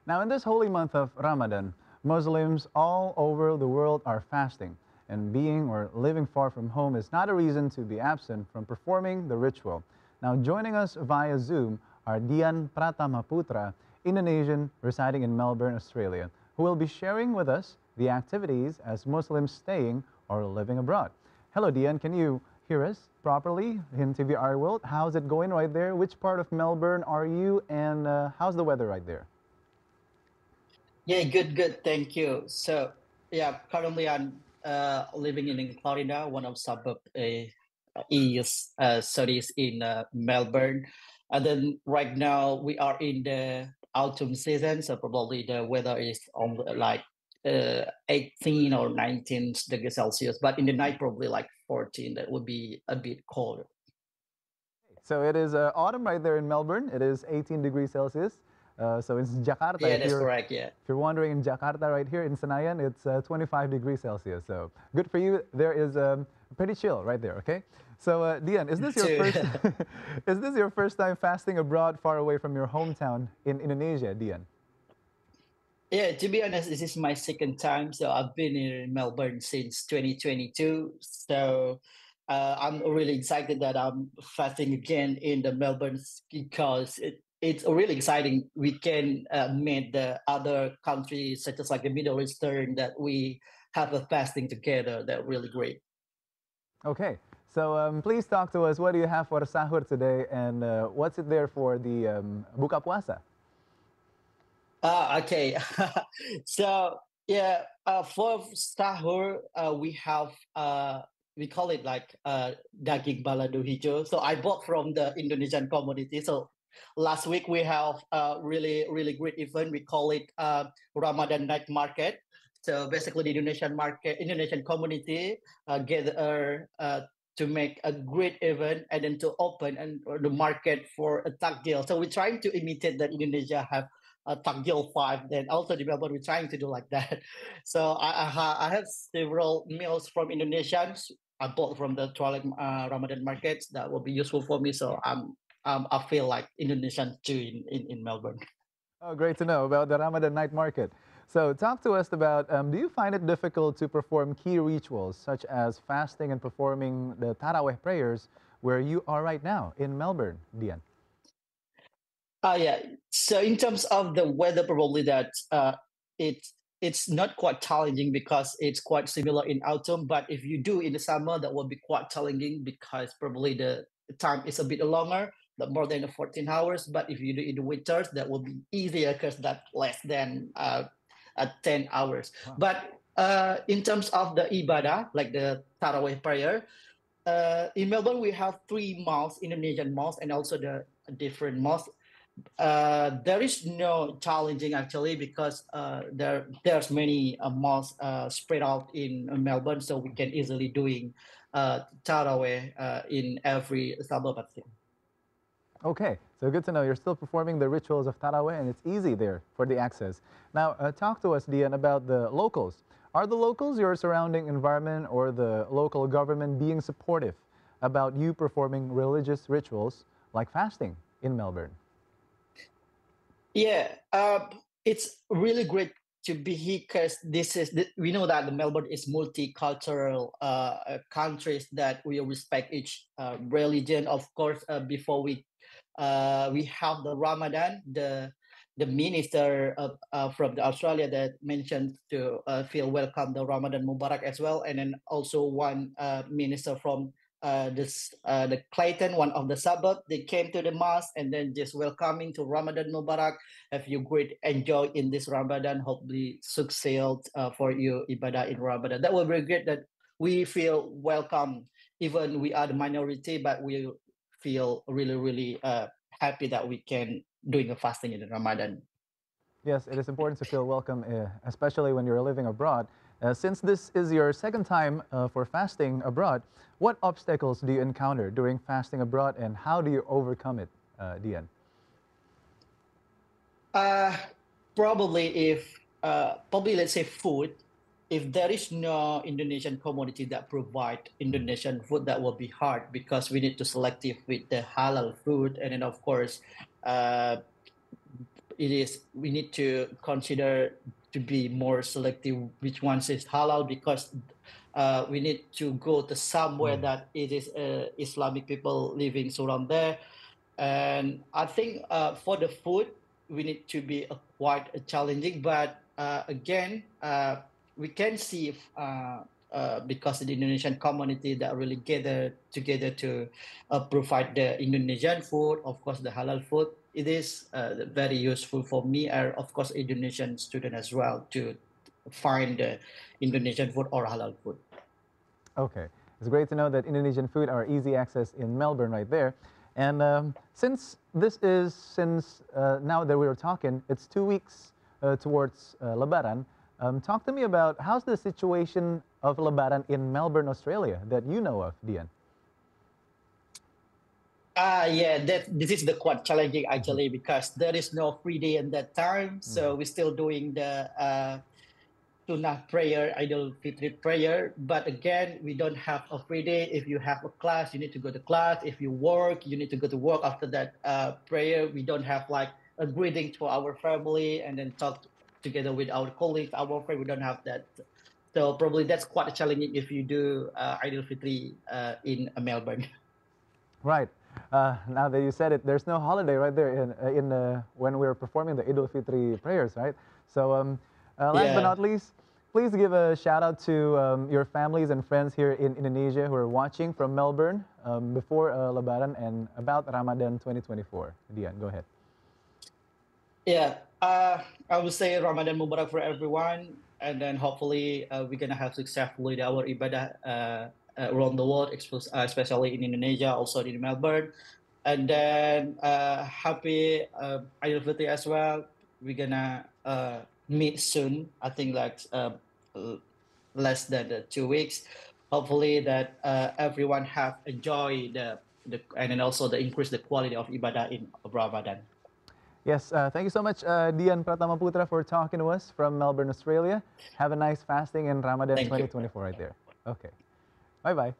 Now, in this holy month of Ramadan, Muslims all over the world are fasting, and being or living far from home is not a reason to be absent from performing the ritual. Now, joining us via Zoom are Dian Pratamaputra, Indonesian residing in Melbourne, Australia, who will be sharing with us the activities as Muslims staying or living abroad. Hello, Dian. Can you hear us properly in TVR World? How's it going right there? Which part of Melbourne are you, and how's the weather right there? Yeah, good. Thank you. So, yeah, currently I'm living in Florida, one of suburb is cities in Melbourne. And then right now we are in the autumn season, so probably the weather is on like 18 or 19 degrees Celsius, but in the night probably like 14. That would be a bit colder. So it is autumn right there in Melbourne. It is 18 degrees Celsius. So it's Jakarta. Yeah, If that's you're correct. Yeah. if you're wondering, in Jakarta right here in Senayan, it's 25 degrees Celsius. So good for you. There is pretty chill right there. Okay. So Dian, is this your Too. first is this your first time fasting abroad, far away from your hometown in Indonesia, Dian? Yeah, to be honest, this is my second time. So I've been in Melbourne since 2022. So I'm really excited that I'm fasting again in the Melbourne because it's really exciting. We can meet the other countries such as like the Middle Eastern that we have a fasting together. That really great. Okay. So please talk to us. What do you have for sahur today, and what's it there for the buka puasa? Okay. So yeah, for sahur, we have we call it like daging balado hijau. So I bought from the Indonesian community. So last week we have a really great event. We call it Ramadan night market. So basically, the Indonesian community gather to make a great event and then to open and the market for a takjil. So we're trying to imitate that Indonesia have takjil 5. Then also the Melbourne, we're trying to do like that. So I have several meals from Indonesians. I bought from the Twilight Ramadan markets that will be useful for me. So I feel like Indonesian too in Melbourne. Oh, great to know about the Ramadan night market. So, talk to us about do you find it difficult to perform key rituals such as fasting and performing the Taraweh prayers where you are right now in Melbourne, Dian? Yeah. So in terms of the weather, probably that it's not quite challenging because it's quite similar in autumn. But if you do in the summer, that will be quite challenging because probably the time is a bit longer, but more than the 14 hours. But if you do in the winters, that will be easier because that less than 10 hours. Wow. But in terms of the ibadah, like the Taraweh prayer, in Melbourne, we have three mosques, Indonesian mosques, and also the different mosques. There is no challenging actually because there's many mosques spread out in Melbourne, so we can easily doing taraweh in every suburb. I think. Okay, so good to know you're still performing the rituals of Taraweh and it's easy there for the access. Now, talk to us, Dian, about the locals. Are the locals, your surrounding environment, or the local government being supportive about you performing religious rituals like fasting in Melbourne? Yeah, it's really great to be here because we know that the Melbourne is multicultural countries that we respect each religion. Of course, before we have the Ramadan, the minister from the Australia that mentioned to feel welcome the Ramadan Mubarak as well, and then also one minister from the Clayton, one of the suburb, they came to the mosque and then just welcoming to Ramadan Mubarak. Have you great enjoy in this Ramadan? Hopefully succeed for you ibadah in Ramadan. That will be great that we feel welcome, even we are the minority, but we feel really happy that we can doing a fasting in the Ramadan. Yes, it is important to feel welcome, especially when you're living abroad. Since this is your second time for fasting abroad, what obstacles do you encounter during fasting abroad and how do you overcome it, Dian? Uh, Probably if probably let's say food. If there is no Indonesian community that provide Indonesian food, that will be hard because we need to selective with the halal food, and then of course, uh, it is we need to consider to be more selective which ones is halal, because we need to go to somewhere that it is Islamic people living around there. And I think for the food, we need to be quite challenging. But again, we can see if, because the Indonesian community that really gather together to provide the Indonesian food, of course, the halal food, it is very useful for me, and of course, Indonesian student as well, to find the Indonesian food or halal food. Okay, it's great to know that Indonesian food are easy access in Melbourne right there. And since now that we were talking, it's 2 weeks towards Lebaran. Talk to me about how's the situation of Lebaran in Melbourne, Australia, that you know of, Dian? Yeah, this is the quite challenging actually, because there is no free day in that time. So we're still doing the Sunnah prayer, Idul Fitri prayer. But again, we don't have a free day. If you have a class, you need to go to class. If you work, you need to go to work after that prayer. We don't have like a greeting to our family and then talk together with our colleagues, our friends. We don't have that. So probably that's quite challenging if you do Idul Fitri in Melbourne. Right. Now that you said it, there's no holiday right there when we're performing the Idul Fitri prayers, right? So last but not least, please give a shout out to your families and friends here in Indonesia who are watching from Melbourne before Lebaran and about Ramadan 2024. Dian, go ahead. Yeah, I would say Ramadan Mubarak for everyone, and then hopefully we're gonna have successfully our ibadah around the world, especially in Indonesia, also in Melbourne, and then happy Idul Fitri as well. We're gonna meet soon. I think like less than 2 weeks. Hopefully that everyone have enjoyed the and then also the increase the quality of ibadah in Ramadan. Yes, thank you so much, Dian Pratamaputra, for talking to us from Melbourne, Australia. Have a nice fasting in Ramadan Thank you. 2024 right there. Okay. Bye-bye.